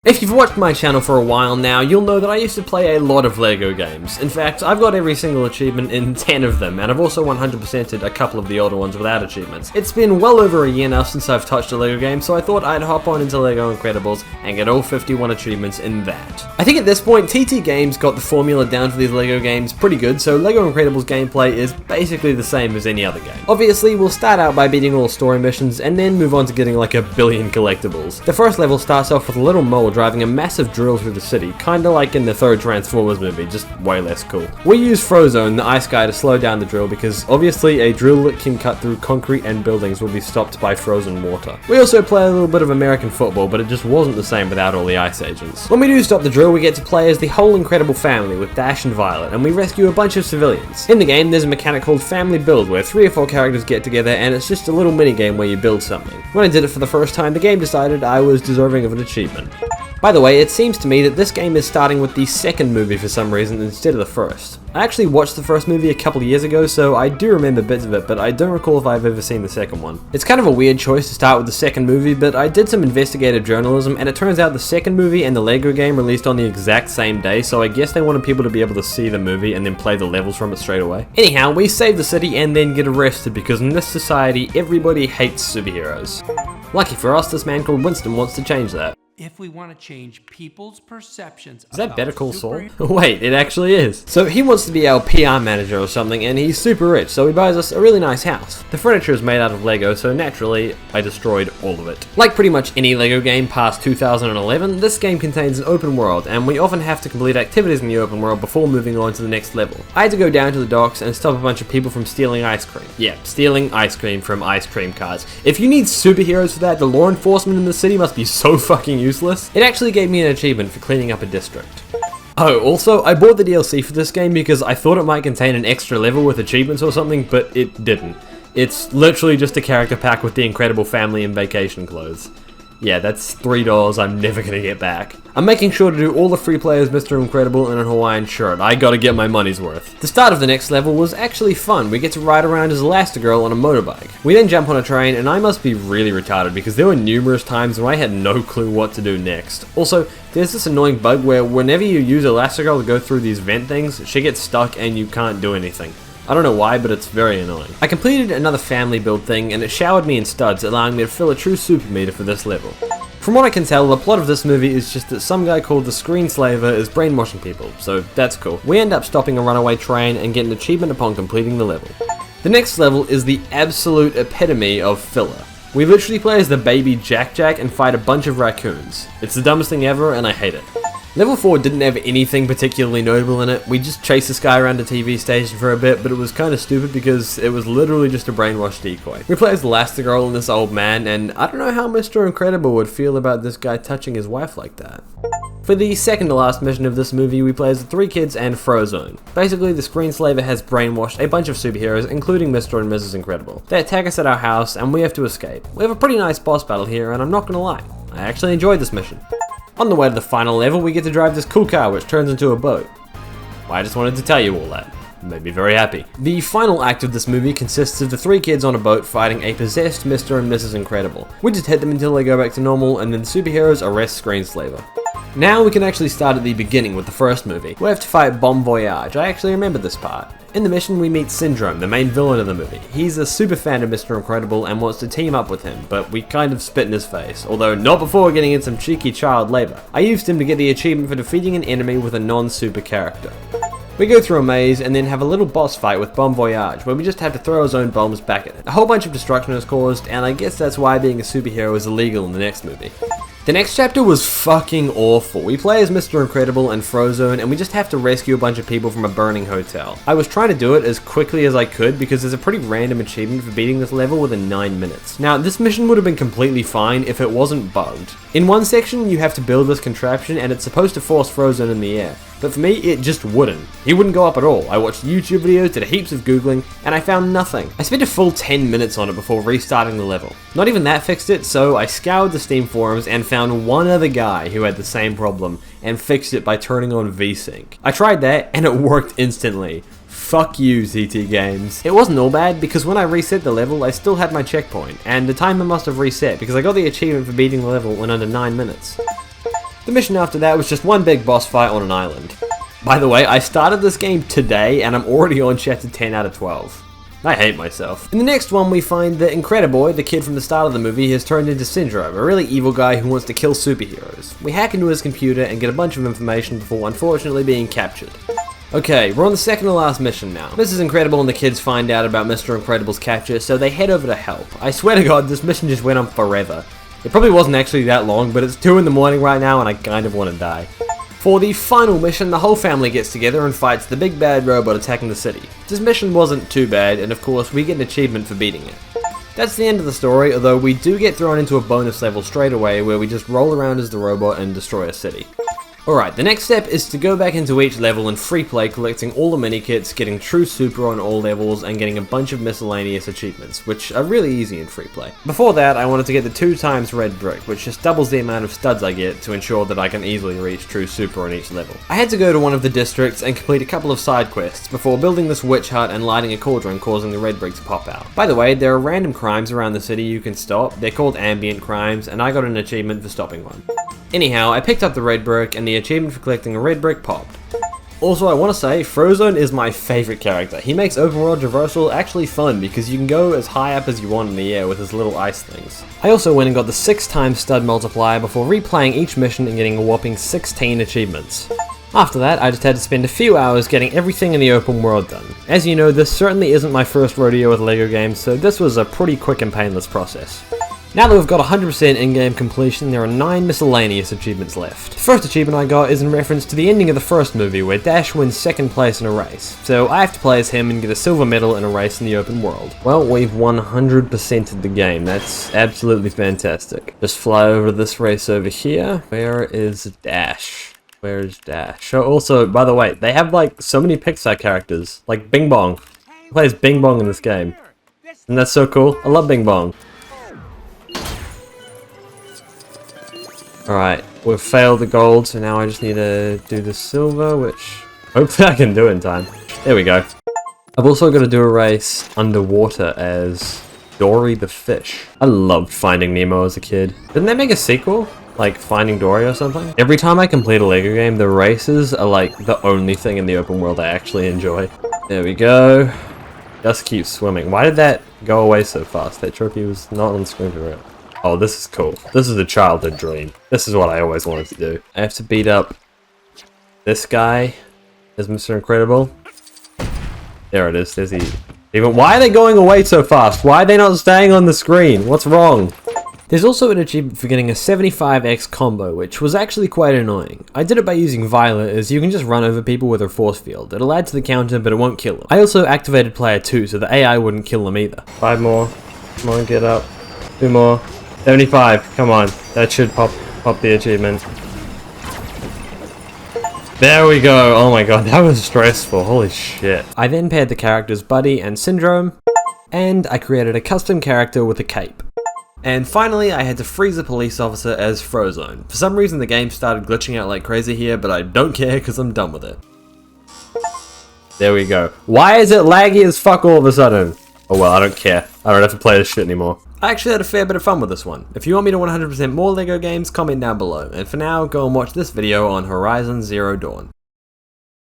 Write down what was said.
If you've watched my channel for a while now, you'll know that I used to play a lot of LEGO games. In fact, I've got every single achievement in 10 of them, and I've also 100%ed a couple of the older ones without achievements. It's been well over a year now since I've touched a LEGO game, so I thought I'd hop on into LEGO Incredibles and get all 51 achievements in that. I think at this point, TT Games got the formula down for these LEGO games pretty good, so LEGO Incredibles gameplay is basically the same as any other game. Obviously, we'll start out by beating all story missions, and then move on to getting like a billion collectibles. The first level starts off with a little mole driving a massive drill through the city, kinda like in the third Transformers movie, just way less cool. We use Frozone, the ice guy, to slow down the drill because obviously a drill that can cut through concrete and buildings will be stopped by frozen water. We also play a little bit of American football, but it just wasn't the same without all the ice agents. When we do stop the drill, we get to play as the whole Incredible family with Dash and Violet, and we rescue a bunch of civilians. In the game, there's a mechanic called Family Build where 3 or 4 characters get together and it's just a little mini game where you build something. When I did it for the first time, the game decided I was deserving of an achievement. By the way, it seems to me that this game is starting with the second movie for some reason instead of the first. I actually watched the first movie a couple of years ago, so I do remember bits of it, but I don't recall if I've ever seen the second one. It's kind of a weird choice to start with the second movie, but I did some investigative journalism, and it turns out the second movie and the LEGO game released on the exact same day, so I guess they wanted people to be able to see the movie and then play the levels from it straight away. Anyhow, we save the city and then get arrested because in this society, everybody hates superheroes. Lucky for us, this man called Winston wants to change that. If we want to change people's perceptions. Is that Better Call Saul? Wait, it actually is. So he wants to be our PR manager or something, and he's super rich, so he buys us a really nice house. The furniture is made out of Lego, so naturally, I destroyed all of it. Like pretty much any Lego game past 2011, this game contains an open world, and we often have to complete activities in the open world before moving on to the next level. I had to go down to the docks and stop a bunch of people from stealing ice cream. Yeah, stealing ice cream from ice cream cars. If you need superheroes for that, the law enforcement in the city must be so fucking useless. It actually gave me an achievement for cleaning up a district. Oh, also, I bought the DLC for this game because I thought it might contain an extra level with achievements or something, but it didn't. It's literally just a character pack with the Incredible family in vacation clothes. Yeah, that's $3 I'm never gonna get back. I'm making sure to do all the free play as Mr. Incredible in a Hawaiian shirt. I gotta get my money's worth. The start of the next level was actually fun. We get to ride around as Elastigirl on a motorbike. We then jump on a train, and I must be really retarded because there were numerous times when I had no clue what to do next. Also, there's this annoying bug where whenever you use Elastigirl to go through these vent things, she gets stuck and you can't do anything. I don't know why, but it's very annoying. I completed another family build thing, and it showered me in studs, allowing me to fill a true super meter for this level. From what I can tell, the plot of this movie is just that some guy called the Screenslaver is brainwashing people, so that's cool. We end up stopping a runaway train and get an achievement upon completing the level. The next level is the absolute epitome of filler. We literally play as the baby Jack Jack and fight a bunch of raccoons. It's the dumbest thing ever, and I hate it. Level 4 didn't have anything particularly notable in it. We just chased this guy around a TV station for a bit, but it was kind of stupid because it was literally just a brainwashed decoy. We play as Elastigirl and this old man, and I don't know how Mr. Incredible would feel about this guy touching his wife like that. For the second to last mission of this movie, we play as the 3 kids and Frozone. Basically, the Screenslaver has brainwashed a bunch of superheroes, including Mr. and Mrs. Incredible. They attack us at our house, and we have to escape. We have a pretty nice boss battle here, and I'm not gonna lie, I actually enjoyed this mission. On the way to the final level, we get to drive this cool car which turns into a boat. I just wanted to tell you all that. It made me very happy. The final act of this movie consists of the 3 kids on a boat fighting a possessed Mr. and Mrs. Incredible. We just hit them until they go back to normal, and then the superheroes arrest Screenslaver. Now we can actually start at the beginning with the first movie. We have to fight Bon Voyage. I actually remember this part. In the mission, we meet Syndrome, the main villain of the movie. He's a super fan of Mr. Incredible and wants to team up with him, but we kind of spit in his face, although not before getting in some cheeky child labor. I used him to get the achievement for defeating an enemy with a non-super character. We go through a maze and then have a little boss fight with Bon Voyage, where we just have to throw his own bombs back at it. A whole bunch of destruction is caused, and I guess that's why being a superhero is illegal in the next movie. The next chapter was fucking awful. We play as Mr. Incredible and Frozone, and we just have to rescue a bunch of people from a burning hotel. I was trying to do it as quickly as I could because there's a pretty random achievement for beating this level within 9 minutes. Now, this mission would have been completely fine if it wasn't bugged. In one section, you have to build this contraption, and it's supposed to force Frozone in the air. But for me, it just wouldn't. He wouldn't go up at all. I watched YouTube videos, did heaps of Googling, and I found nothing. I spent a full 10 minutes on it before restarting the level. Not even that fixed it, so I scoured the Steam forums and found one other guy who had the same problem, and fixed it by turning on VSync. I tried that, and it worked instantly. Fuck you, TT Games. It wasn't all bad, because when I reset the level, I still had my checkpoint, and the timer must have reset, because I got the achievement for beating the level in under 9 minutes. The mission after that was just one big boss fight on an island. By the way, I started this game today and I'm already on chapter 10 out of 12. I hate myself. In the next one we find that Incrediboy, the kid from the start of the movie, has turned into Syndrome, a really evil guy who wants to kill superheroes. We hack into his computer and get a bunch of information before unfortunately being captured. Okay, we're on the second to last mission now. Mrs. Incredible and the kids find out about Mr. Incredible's capture, so they head over to help. I swear to God, this mission just went on forever. It probably wasn't actually that long, but it's 2 in the morning right now and I kind of want to die. For the final mission, the whole family gets together and fights the big bad robot attacking the city. This mission wasn't too bad, and of course we get an achievement for beating it. That's the end of the story, although we do get thrown into a bonus level straight away where we just roll around as the robot and destroy a city. Alright, the next step is to go back into each level and free play, collecting all the mini-kits, getting true super on all levels, and getting a bunch of miscellaneous achievements, which are really easy in free play. Before that, I wanted to get the 2x red brick, which just doubles the amount of studs I get to ensure that I can easily reach true super on each level. I had to go to one of the districts and complete a couple of side quests before building this witch hut and lighting a cauldron, causing the red brick to pop out. By the way, there are random crimes around the city you can stop. They're called ambient crimes, and I got an achievement for stopping one. Anyhow, I picked up the red brick and the achievement for collecting a red brick popped. Also, I want to say, Frozone is my favourite character. He makes open world traversal actually fun because you can go as high up as you want in the air with his little ice things. I also went and got the 6x stud multiplier before replaying each mission and getting a whopping 16 achievements. After that, I just had to spend a few hours getting everything in the open world done. As you know, this certainly isn't my first rodeo with LEGO games, so this was a pretty quick and painless process. Now that we've got 100% in-game completion, there are 9 miscellaneous achievements left. The first achievement I got is in reference to the ending of the first movie, where Dash wins 2nd place in a race. So I have to play as him and get a silver medal in a race in the open world. Well, we've 100%ed the game. That's absolutely fantastic. Just fly over to this race over here. Where is Dash? Where's Dash? Oh, also, by the way, they have like so many Pixar characters, like Bing Bong. He plays Bing Bong in this game. And that's so cool. I love Bing Bong. Alright, we've failed the gold, so now I just need to do the silver, which hopefully I can do in time. There we go. I've also got to do a race underwater as Dory the fish. I loved Finding Nemo as a kid. Didn't they make a sequel? Like Finding Dory or something? Every time I complete a LEGO game, the races are like the only thing in the open world I actually enjoy. There we go. Just keep swimming. Why did that go away so fast? That trophy was not on the screen for it. Oh, this is cool. This is a childhood dream. This is what I always wanted to do. I have to beat up this guy as Mr. Incredible. There it is. There's the... Even why are they going away so fast? Why are they not staying on the screen? What's wrong? There's also an achievement for getting a 75x combo, which was actually quite annoying. I did it by using Violet, as you can just run over people with her force field. It'll add to the counter, but it won't kill them. I also activated player 2, so the AI wouldn't kill them either. 5 more. Come on, get up. 2 more. 75, come on. That should pop the achievement. There we go. Oh my god, that was stressful. Holy shit. I then paired the characters Buddy and Syndrome, and I created a custom character with a cape. And finally, I had to freeze a police officer as Frozone. For some reason, the game started glitching out like crazy here, but I don't care because I'm done with it. There we go. Why is it laggy as fuck all of a sudden? Oh well, I don't care. I don't have to play this shit anymore. I actually had a fair bit of fun with this one. If you want me to 100% more LEGO games, comment down below. And for now, go and watch this video on Horizon Zero Dawn.